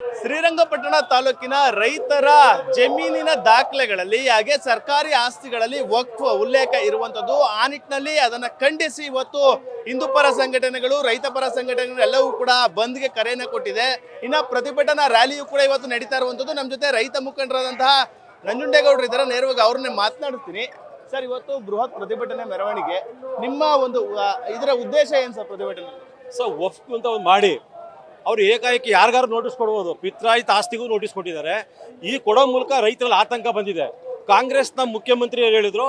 ಶ್ರೀರಂಗಪಟ್ಟಣ ತಾಲೂಕಿನ ರೈತರ ಜಮೀನಿನ ದಾಖಲೆಗಳಲ್ಲಿ ಹಾಗೆ ಸರ್ಕಾರಿ ಆಸ್ತಿಗಳಲ್ಲಿ ವಕ್ಫ್ ಉಲ್ಲೇಖ ಇರುವಂತದ್ದು. ಆ ನಿಟ್ಟಿನಲ್ಲಿ ಅದನ್ನ ಖಂಡಿಸಿ ಇವತ್ತು ಹಿಂದೂ ಪರ ಸಂಘಟನೆಗಳು, ರೈತ ಪರ ಸಂಘಟನೆಗಳು ಎಲ್ಲವೂ ಕೂಡ ಬಂದ್ಗೆ ಕರೆಯನ್ನ ಕೊಟ್ಟಿದೆ. ಇನ್ನ ಪ್ರತಿಭಟನಾ ರ್ಯಾಲಿಯೂ ಕೂಡ ಇವತ್ತು ನಡೀತಾ ಇರುವಂತದ್ದು. ನಮ್ಮ ಜೊತೆ ರೈತ ಮುಖಂಡರಾದಂತಹ ನಂಜುಂಡೇಗೌಡರು ಇದ್ದಾರೆ, ನೇರವಾಗಿ ಅವ್ರನ್ನೇ ಮಾತನಾಡ್ತೀನಿ. ಸರ್, ಇವತ್ತು ಬೃಹತ್ ಪ್ರತಿಭಟನೆ ಮೆರವಣಿಗೆ, ನಿಮ್ಮ ಒಂದು ಇದರ ಉದ್ದೇಶ ಏನು ಸರ್? ಪ್ರತಿಭಟನೆ ಸರ್ ವಫ್ಕ್ ಅಂತ ಒಂದು ಮಾಡಿ ಅವ್ರು ಏಕಾಏಕಿ ಯಾರಿಗಾರು ನೋಟಿಸ್ ಕೊಡ್ಬೋದು. ಪಿತ್ರಾಯಿತ ಆಸ್ತಿಗೂ ನೋಟಿಸ್ ಕೊಟ್ಟಿದ್ದಾರೆ. ಈ ಕೊಡೋ ಮೂಲಕ ರೈತರಲ್ಲಿ ಆತಂಕ ಬಂದಿದೆ. ಕಾಂಗ್ರೆಸ್ನ ಮುಖ್ಯಮಂತ್ರಿ ಹೇಳಿದ್ರು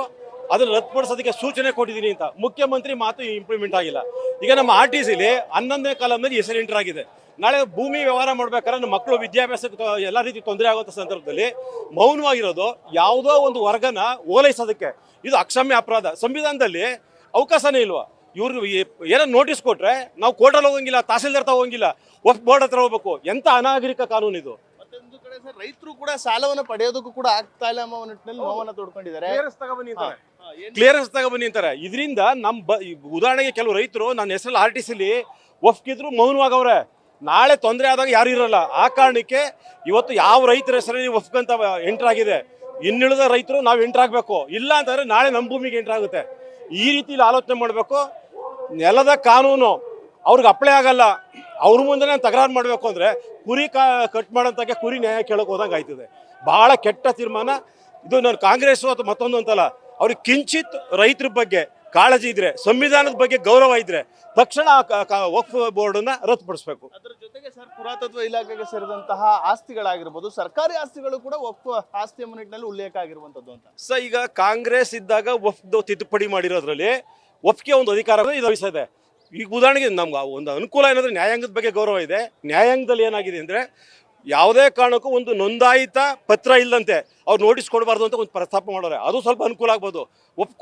ಅದನ್ನು ರದ್ದುಪಡಿಸೋದಕ್ಕೆ ಸೂಚನೆ ಕೊಟ್ಟಿದ್ದೀನಿ ಅಂತ. ಮುಖ್ಯಮಂತ್ರಿ ಮಾತು ಇಂಪ್ಲಿಮೆಂಟ್ ಆಗಿಲ್ಲ. ಈಗ ನಮ್ಮ RTCಲಿ 11ನೇ ಕಾಲಂನಲ್ಲಿ ಹೆಸರು ಎಂಟರ್ ಆಗಿದೆ. ನಾಳೆ ಭೂಮಿ ವ್ಯವಹಾರ ಮಾಡ್ಬೇಕಾದ್ರೆ ನಮ್ಮ ಮಕ್ಕಳು ವಿದ್ಯಾಭ್ಯಾಸಕ್ಕೆ ಎಲ್ಲ ರೀತಿ ತೊಂದರೆ ಆಗುವಂಥ ಸಂದರ್ಭದಲ್ಲಿ ಮೌನವಾಗಿರೋದು ಯಾವುದೋ ಒಂದು ವರ್ಗನ ಓಲೈಸೋದಕ್ಕೆ ಇದು ಅಕ್ಷಮ್ಯ ಅಪರಾಧ. ಸಂವಿಧಾನದಲ್ಲಿ ಅವಕಾಶನೇ ಇಲ್ವಾ? ಇವ್ರು ಏನೋ ನೋಟಿಸ್ ಕೊಟ್ರೆ ನಾವು ಕೋರ್ಟಲ್ಲಿ ಹೋಗಂಗಿಲ್ಲ, ತಹಸೀಲ್ದಾರ್ ಹೋಗಂಗಿಲ್ಲ, ವಕ್ಫ್ ಬೋರ್ಡ್ ಹತ್ರ ಹೋಗ್ಬೇಕು. ಎಂತ ಅನಾಗರಿಕ ಕಾನೂನು ಇದು. ಮತ್ತೊಂದು ಕಡೆ ಸರ್, ರೈತರು ಕೂಡ ಸಾಲವನ್ನು ಪಡೆಯೋದಕ್ಕೂ ಕೂಡ ಆಗ್ತಾ ಇಲ್ಲ ಅನ್ನೋ ನಿಟ್ಟಿನಲ್ಲಿ ನೋವನ್ನ ತೋಡ್ಕೊಂಡಿದ್ದಾರೆ. ಕ್ಲಿಯರೆನ್ಸ್ ತಗೊಬನ್ನಿ ಅಂತಾರೆ. ಇದರಿಂದ ನಮ್ಮ ಉದಾಹರಣೆಗೆ ಕೆಲವು ರೈತರು ನನ್ನ ಹೆಸರಲ್ಲಿ RTCಲಿ ವಫ್ಕ್ ಇದ್ರು ಮೌನವಾಗವ್ರೆ. ನಾಳೆ ತೊಂದರೆ ಆದಾಗ ಯಾರು ಇರಲ್ಲ. ಆ ಕಾರಣಕ್ಕೆ ಇವತ್ತು ಯಾವ ರೈತರ ಹೆಸರಲ್ಲಿ ವಫ್ಕ್ ಅಂತ ಎಂಟರ್ ಆಗಿದೆ, ಇನ್ನುಳಿದ ರೈತರು ನಾವು ಎಂಟರ್ ಆಗಬೇಕು. ಇಲ್ಲ ಅಂತಂದ್ರೆ ನಾಳೆ ನಮ್ಮ ಭೂಮಿಗೆ ಎಂಟರ್ ಆಗುತ್ತೆ. ಈ ರೀತಿಲಿ ಆಲೋಚನೆ ಮಾಡಬೇಕು. ನೆಲದ ಕಾನೂನು ಅವ್ರಿಗೆ ಅಪ್ಲೈ ಆಗಲ್ಲ. ಅವ್ರ ಮುಂದೆ ತಕರಾರು ಮಾಡಬೇಕು ಅಂದರೆ ಕುರಿ ಕಟ್ ಮಾಡೋಂತಾಗೆ ಕುರಿ ನ್ಯಾಯ ಕೇಳೋಕೆ ಹೋದಂಗೆ ಆಯ್ತದೆ. ಭಾಳ ಕೆಟ್ಟ ತೀರ್ಮಾನ ಇದು. ನಾನು ಕಾಂಗ್ರೆಸ್ ಅಥವಾ ಮತ್ತೊಂದು ಅಂತಲ್ಲ, ಅವ್ರಿಗೆ ಕಿಂಚಿತ್ ರೈತರ ಬಗ್ಗೆ ಕಾಳಜಿ ಇದ್ರೆ, ಸಂವಿಧಾನದ ಬಗ್ಗೆ ಗೌರವ ಇದ್ರೆ ತಕ್ಷಣ ವಕ್ಫ್ ಬೋರ್ಡನ್ನ ರದ್ದುಪಡಿಸಬೇಕು. ಅದರ ಜೊತೆಗೆ ಸರ್, ಪುರಾತತ್ವ ಇಲಾಖೆಗೆ ಸೇರಿದಂತಹ ಆಸ್ತಿಗಳಾಗಿರ್ಬೋದು, ಸರ್ಕಾರಿ ಆಸ್ತಿಗಳು ಕೂಡ ವಕ್ಫ್ ಆಸ್ತಿ ಎಂಬ ನಿಟ್ಟಿನಲ್ಲಿ ಉಲ್ಲೇಖ ಆಗಿರುವಂತದ್ದು ಅಂತ. ಸರ್, ಈಗ ಕಾಂಗ್ರೆಸ್ ಇದ್ದಾಗ ವಫ್ದ್ ತಿದ್ದುಪಡಿ ಮಾಡಿರೋದ್ರಲ್ಲಿ ವಫ್ಗೆ ಒಂದು ಅಧಿಕಾರ ಇದೆ. ಈಗ ಉದಾಹರಣೆಗೆ ನಮ್ಗೆ ಒಂದು ಅನುಕೂಲ ಏನಂದ್ರೆ ನ್ಯಾಯಾಂಗದ ಬಗ್ಗೆ ಗೌರವ ಇದೆ. ನ್ಯಾಯಾಂಗದಲ್ಲಿ ಏನಾಗಿದೆ ಅಂದರೆ ಯಾವುದೇ ಕಾರಣಕ್ಕೂ ಒಂದು ನೋಂದಾಯಿತ ಪತ್ರ ಇಲ್ಲದಂತೆ ಅವ್ರು ನೋಟಿಸ್ ಕೊಡಬಾರ್ದು ಅಂತ ಒಂದು ಪ್ರಸ್ತಾಪ ಮಾಡೋರೆ. ಅದು ಸ್ವಲ್ಪ ಅನುಕೂಲ ಆಗ್ಬೋದು. ವಕ್ಫ್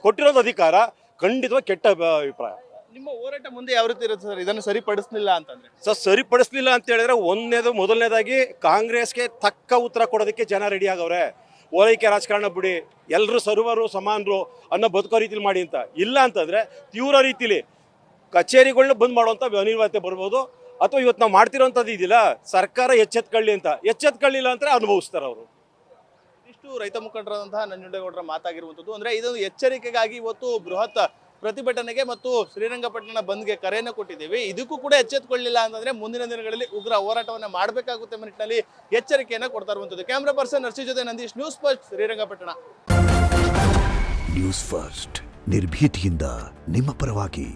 ಕೊಟ್ಟಿರೋದು ಅಧಿಕಾರ ಖಂಡಿತವಾಗಿ ಕೆಟ್ಟ ಅಭಿಪ್ರಾಯ. ನಿಮ್ಮ ಹೋರಾಟ ಮುಂದೆ ಯಾವ ರೀತಿ ಇರುತ್ತೆ ಸರ್, ಇದನ್ನು ಸರಿಪಡಿಸಲಿಲ್ಲ ಅಂತಂದ್ರೆ? ಸರ್, ಸರಿಪಡಿಸಲಿಲ್ಲ ಅಂತ ಹೇಳಿದ್ರೆ ಮೊದಲನೇದಾಗಿ ಕಾಂಗ್ರೆಸ್ಗೆ ತಕ್ಕ ಉತ್ತರ ಕೊಡೋದಕ್ಕೆ ಜನ ರೆಡಿ ಆಗವ್ರೆ. ಓಲೈಕೆ ರಾಜಕಾರಣ ಬಿಡಿ, ಎಲ್ಲರೂ ಸರ್ವರು ಸಮಾನರು ಅನ್ನೋ ಬದುಕೋ ರೀತಿಲಿ ಮಾಡಿ ಅಂತ. ಇಲ್ಲ ಅಂತಂದರೆ ತೀವ್ರ ರೀತಿಲಿ ಕಚೇರಿಗಳನ್ನ ಬಂದ್ ಮಾಡುವಂಥ ಅನಿವಾರ್ಯತೆ ಬರ್ಬೋದು. ಅಥವಾ ಇವತ್ತು ನಾವು ಮಾಡ್ತಿರೋಂಥದ್ದು ಇದಿಲ್ಲ, ಸರ್ಕಾರ ಎಚ್ಚೆತ್ಕೊಳ್ಳಿ ಅಂತ. ಎಚ್ಚೆತ್ಕೊಳ್ಳಿಲ್ಲ ಅಂದರೆ ಅನುಭವಿಸ್ತಾರೆ ಅವರು. ಇಷ್ಟು ರೈತ ಮುಖಂಡರಾದಂತಹ ನಂಜುಂಡೇಗೌಡರ ಮಾತಾಗಿರುವಂಥದ್ದು. ಅಂದರೆ ಇದೊಂದು ಎಚ್ಚರಿಕೆಗಾಗಿ ಇವತ್ತು ಬೃಹತ್ ಪ್ರತಿಭಟನೆಗೆ ಮತ್ತು ಶ್ರೀರಂಗಪಟ್ಟಣ ಬಂದ್ಗೆ ಕರೆಯನ್ನು ಕೊಟ್ಟಿದ್ದೇವೆ. ಇದಕ್ಕೂ ಕೂಡ ಎಚ್ಚೆತ್ತುಕೊಳ್ಳಿಲ್ಲ ಅಂತಂದ್ರೆ ಮುಂದಿನ ದಿನಗಳಲ್ಲಿ ಉಗ್ರ ಹೋರಾಟವನ್ನು ಮಾಡಬೇಕಾಗುತ್ತೆ ಎಂಬ ನಿಟ್ಟಿನಲ್ಲಿ ಎಚ್ಚರಿಕೆಯನ್ನು ಕೊಡ್ತಾ ಇರುವಂಥದ್ದು. ಕ್ಯಾಮ್ರಾ ಪರ್ಸನ್ ನರ್ಸಿ ಜೊತೆ Nandish, news first, Srirangapatna. News first, ನಿರ್ಭೀತಿಯಿಂದ ನಿಮ್ಮ ಪರವಾಗಿ.